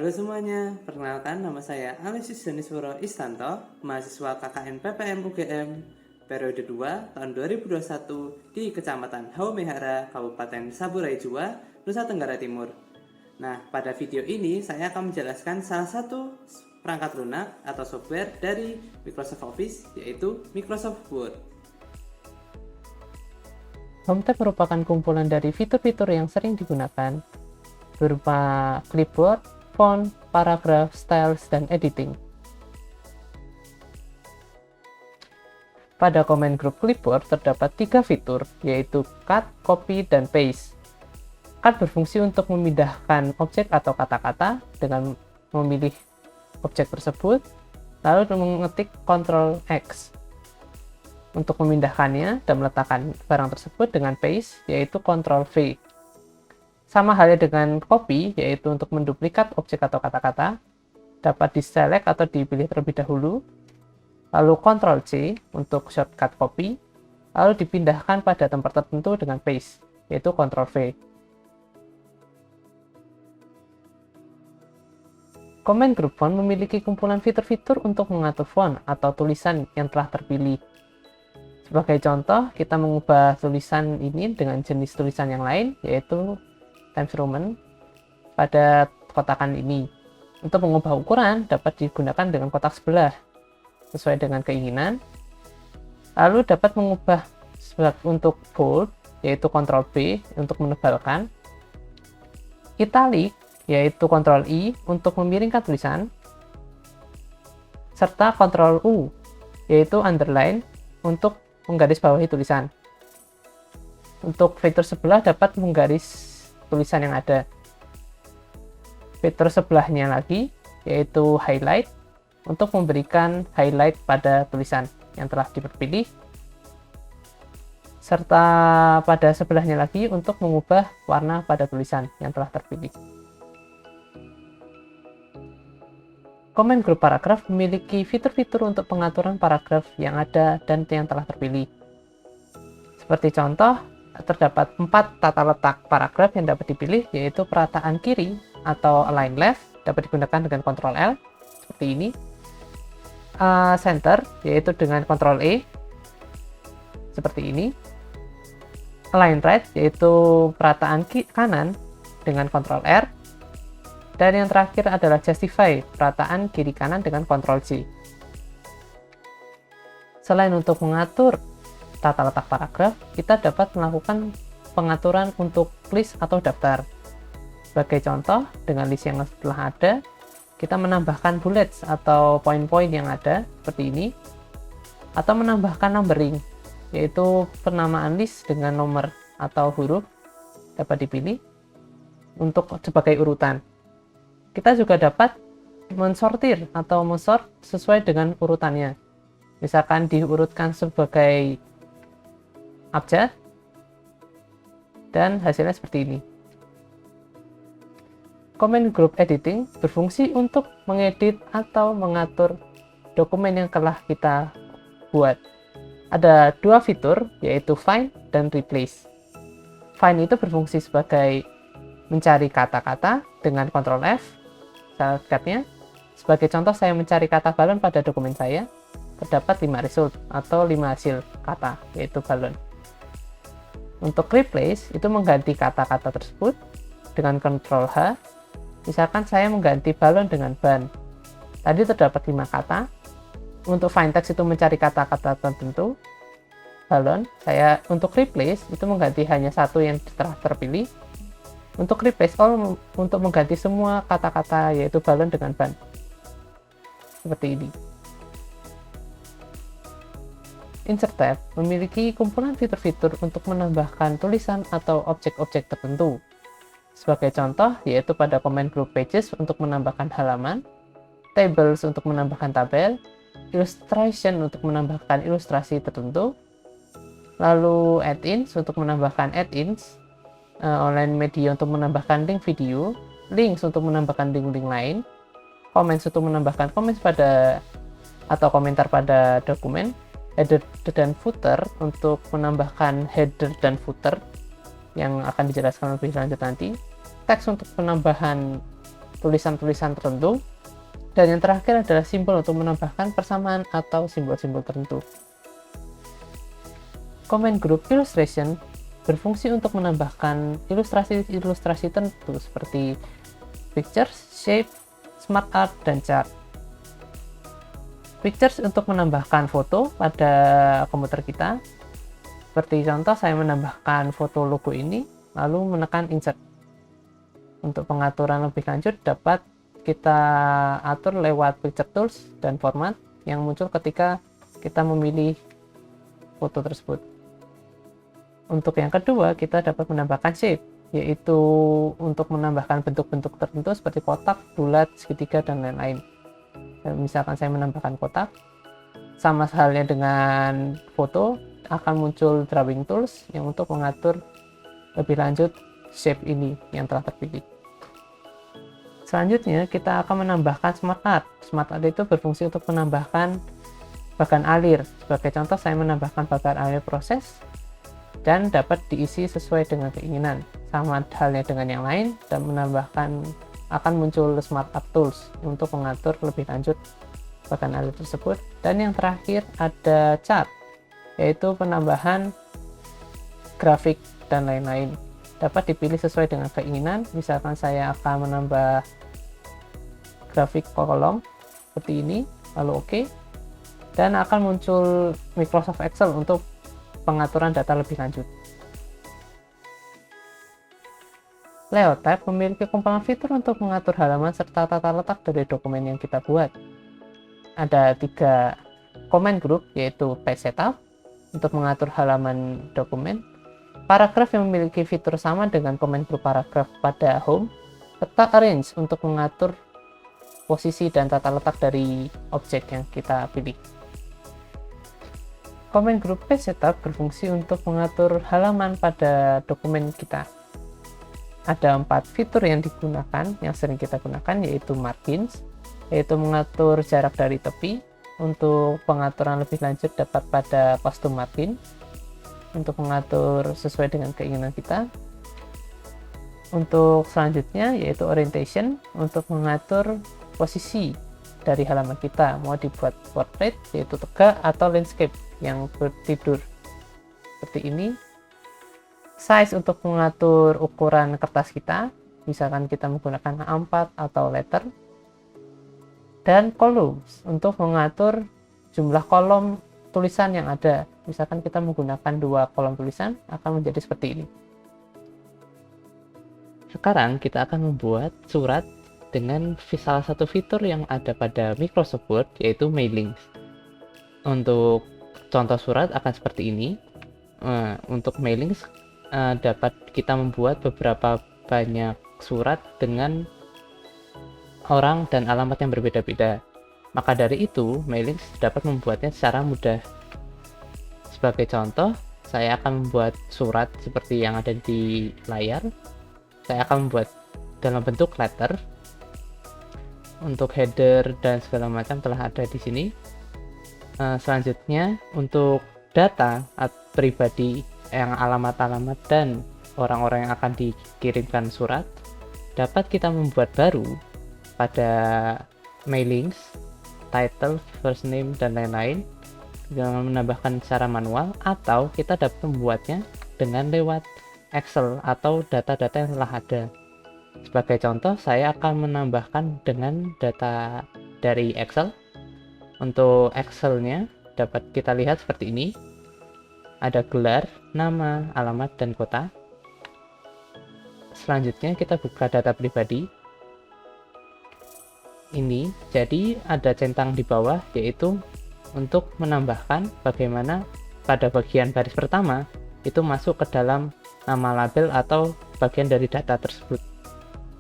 Halo semuanya, perkenalkan nama saya Alexis Janisworo Istanto, mahasiswa KKN PPM UGM, periode 2 tahun 2021 di Kecamatan Haumehara, Kabupaten Saburai Jua, Nusa Tenggara Timur. Nah, pada video ini saya akan menjelaskan salah satu perangkat lunak atau software dari Microsoft Office, yaitu Microsoft Word. Home tab merupakan kumpulan dari fitur-fitur yang sering digunakan, berupa clipboard, font, paragraf, styles, dan editing. Pada command group clipboard terdapat 3 fitur, yaitu cut, copy, dan paste. Cut berfungsi untuk memindahkan objek atau kata-kata dengan memilih objek tersebut, lalu mengetik Ctrl X. Untuk memindahkannya dan meletakkan barang tersebut dengan paste, yaitu Ctrl V. Sama halnya dengan copy, yaitu untuk menduplikat objek atau kata-kata, dapat diselect atau dipilih terlebih dahulu, lalu Ctrl C untuk shortcut copy, lalu dipindahkan pada tempat tertentu dengan paste, yaitu Ctrl V. Command Group Font memiliki kumpulan fitur-fitur untuk mengatur font atau tulisan yang telah terpilih. Sebagai contoh, kita mengubah tulisan ini dengan jenis tulisan yang lain, yaitu Times Roman pada kotakan ini. Untuk mengubah ukuran dapat digunakan dengan kotak sebelah sesuai dengan keinginan. Lalu dapat mengubah untuk bold, yaitu Ctrl B untuk menebalkan, italic yaitu Ctrl I untuk memiringkan tulisan, serta Ctrl U yaitu underline untuk menggarisbawahi tulisan. Untuk fitur sebelah dapat menggaris tulisan yang ada. Fitur sebelahnya lagi yaitu highlight untuk memberikan highlight pada tulisan yang telah dipilih, serta pada sebelahnya lagi untuk mengubah warna pada tulisan yang telah terpilih. Command Group Paragraph memiliki fitur-fitur untuk pengaturan paragraf yang ada dan yang telah terpilih. Seperti contoh, terdapat 4 tata letak paragraf yang dapat dipilih, yaitu perataan kiri atau align left dapat digunakan dengan Ctrl L seperti ini, center yaitu dengan Ctrl E seperti ini, align right yaitu perataan kanan dengan Ctrl R, dan yang terakhir adalah justify perataan kiri kanan dengan Ctrl C. Selain untuk mengatur tata letak paragraf, kita dapat melakukan pengaturan untuk list atau daftar. Sebagai contoh, dengan list yang telah ada, kita menambahkan bullets atau poin-poin yang ada seperti ini, atau menambahkan numbering, yaitu penamaan list dengan nomor atau huruf dapat dipilih untuk sebagai urutan. Kita juga dapat mensortir atau mensort sesuai dengan urutannya. Misalkan diurutkan sebagai abjad, dan hasilnya seperti ini. Command Group Editing berfungsi untuk mengedit atau mengatur dokumen yang telah kita buat. Ada 2 fitur, yaitu Find dan Replace. Find itu berfungsi sebagai mencari kata-kata dengan Ctrl F, shortcutnya. Sebagai contoh, saya mencari kata balon pada dokumen saya, terdapat 5 result atau 5 hasil kata, yaitu balon. Untuk replace, itu mengganti kata-kata tersebut dengan Ctrl H. Misalkan saya mengganti balon dengan ban. Tadi terdapat 5 kata. Untuk find text itu mencari kata-kata tertentu. Balon, saya untuk replace itu mengganti hanya satu yang telah terpilih. Untuk replace all untuk mengganti semua kata-kata yaitu balon dengan ban. Seperti ini. Insert tab memiliki kumpulan fitur-fitur untuk menambahkan tulisan atau objek-objek tertentu. Sebagai contoh, yaitu pada command group pages untuk menambahkan halaman, tables untuk menambahkan tabel, illustration untuk menambahkan ilustrasi tertentu, lalu add-ins untuk menambahkan add-ins, online media untuk menambahkan link video, links untuk menambahkan link-link lain, comments untuk menambahkan comments pada atau komentar pada dokumen, header dan footer untuk menambahkan header dan footer yang akan dijelaskan lebih lanjut nanti, teks untuk penambahan tulisan-tulisan tertentu. Dan yang terakhir adalah simbol untuk menambahkan persamaan atau simbol-simbol tertentu. Comment Group Illustration berfungsi untuk menambahkan ilustrasi-ilustrasi tertentu seperti pictures, shape, smart art, dan chart. Pictures untuk menambahkan foto pada komputer kita. Seperti contoh, saya menambahkan foto logo ini, lalu menekan insert. Untuk pengaturan lebih lanjut dapat kita atur lewat picture tools dan format yang muncul ketika kita memilih foto tersebut. Untuk yang kedua, kita dapat menambahkan shape, yaitu untuk menambahkan bentuk-bentuk tertentu seperti kotak, bulat, segitiga, dan lain-lain. Misalkan saya menambahkan kotak, sama halnya dengan foto, akan muncul drawing tools yang untuk mengatur lebih lanjut shape ini yang telah terpilih. Selanjutnya, kita akan menambahkan smart art. Smart art itu berfungsi untuk menambahkan bagan alir. Sebagai contoh, saya menambahkan bagan alir proses dan dapat diisi sesuai dengan keinginan. Sama halnya dengan yang lain, dan menambahkan akan muncul smart art tools untuk mengatur lebih lanjut bagan alir tersebut. Dan yang terakhir ada chart, yaitu penambahan grafik dan lain-lain. Dapat dipilih sesuai dengan keinginan. Misalkan saya akan menambah grafik kolom seperti ini, lalu OK, dan akan muncul Microsoft Excel untuk pengaturan data lebih lanjut. Layout tab memiliki kumpulan fitur untuk mengatur halaman serta tata letak dari dokumen yang kita buat. Ada 3 comment group, yaitu page setup untuk mengatur halaman dokumen, paragraf yang memiliki fitur sama dengan comment group paragraf pada home, serta arrange untuk mengatur posisi dan tata letak dari objek yang kita pilih. Comment Group Page Setup berfungsi untuk mengatur halaman pada dokumen kita. Ada 4 fitur yang digunakan, yang sering kita gunakan, yaitu margins, yaitu mengatur jarak dari tepi. Untuk pengaturan lebih lanjut dapat pada custom margin, untuk mengatur sesuai dengan keinginan kita. Untuk selanjutnya yaitu orientation, untuk mengatur posisi dari halaman kita, mau dibuat portrait yaitu tegak atau landscape yang bertidur seperti ini. Size untuk mengatur ukuran kertas kita, misalkan kita menggunakan A4 atau letter. Dan columns untuk mengatur jumlah kolom tulisan yang ada, misalkan kita menggunakan 2 kolom tulisan akan menjadi seperti ini. Sekarang kita akan membuat surat dengan salah satu fitur yang ada pada Microsoft Word, yaitu mailings. Untuk contoh surat akan seperti ini. Untuk mailings dapat kita membuat beberapa banyak surat dengan orang dan alamat yang berbeda-beda. Maka dari itu, mailings dapat membuatnya secara mudah. Sebagai contoh, saya akan membuat surat seperti yang ada di layar. Saya akan membuat dalam bentuk letter. Untuk header dan segala macam telah ada di sini. Selanjutnya untuk data pribadi yang alamat-alamat dan orang-orang yang akan dikirimkan surat dapat kita membuat baru pada mailings, title, first name, dan lain-lain dengan menambahkan secara manual, atau kita dapat membuatnya dengan lewat Excel atau data-data yang telah ada. Sebagai contoh, saya akan menambahkan dengan data dari Excel. Untuk Excel-nya dapat kita lihat seperti ini. Ada gelar, nama, alamat, dan kota. Selanjutnya kita buka data pribadi. Ini, jadi ada centang di bawah, yaitu untuk menambahkan bagaimana pada bagian baris pertama itu masuk ke dalam nama label atau bagian dari data tersebut.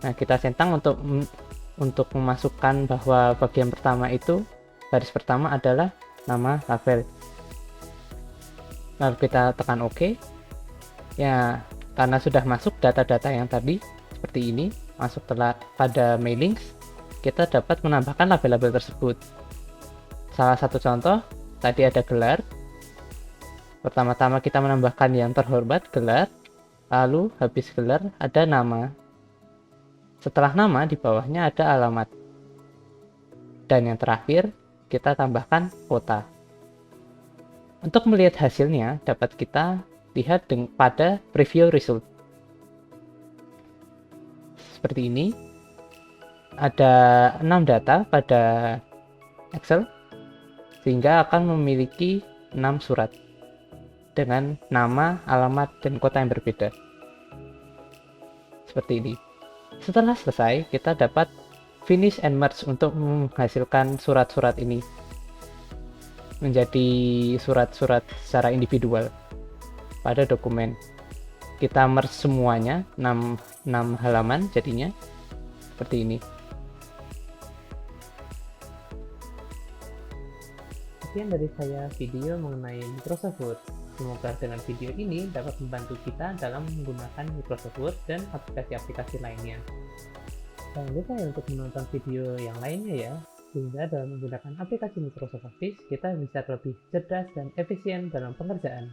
Nah, kita centang untuk memasukkan bahwa bagian pertama itu, baris pertama adalah nama label. Lalu kita tekan OK. Ya, karena sudah masuk data-data yang tadi seperti ini, masuk pada mailings, kita dapat menambahkan label-label tersebut. Salah satu contoh, tadi ada gelar. Pertama-tama kita menambahkan yang terhormat, gelar. Lalu habis gelar ada nama. Setelah nama, di bawahnya ada alamat. Dan yang terakhir, kita tambahkan kota. Untuk melihat hasilnya, dapat kita lihat pada preview result. Seperti ini. Ada 6 data pada Excel, sehingga akan memiliki 6 surat dengan nama, alamat, dan kota yang berbeda. Seperti ini. Setelah selesai, kita dapat finish and merge untuk menghasilkan surat-surat ini menjadi surat-surat secara individual pada dokumen. Kita merge semuanya, 6 halaman jadinya seperti ini. Sekian dari saya video mengenai Microsoft Word. Semoga dengan video ini dapat membantu kita dalam menggunakan Microsoft Word dan aplikasi-aplikasi lainnya. Jangan lupa ya untuk menonton video yang lainnya ya, sehingga dalam menggunakan aplikasi Microsoft Office, kita bisa lebih cerdas dan efisien dalam pengerjaan.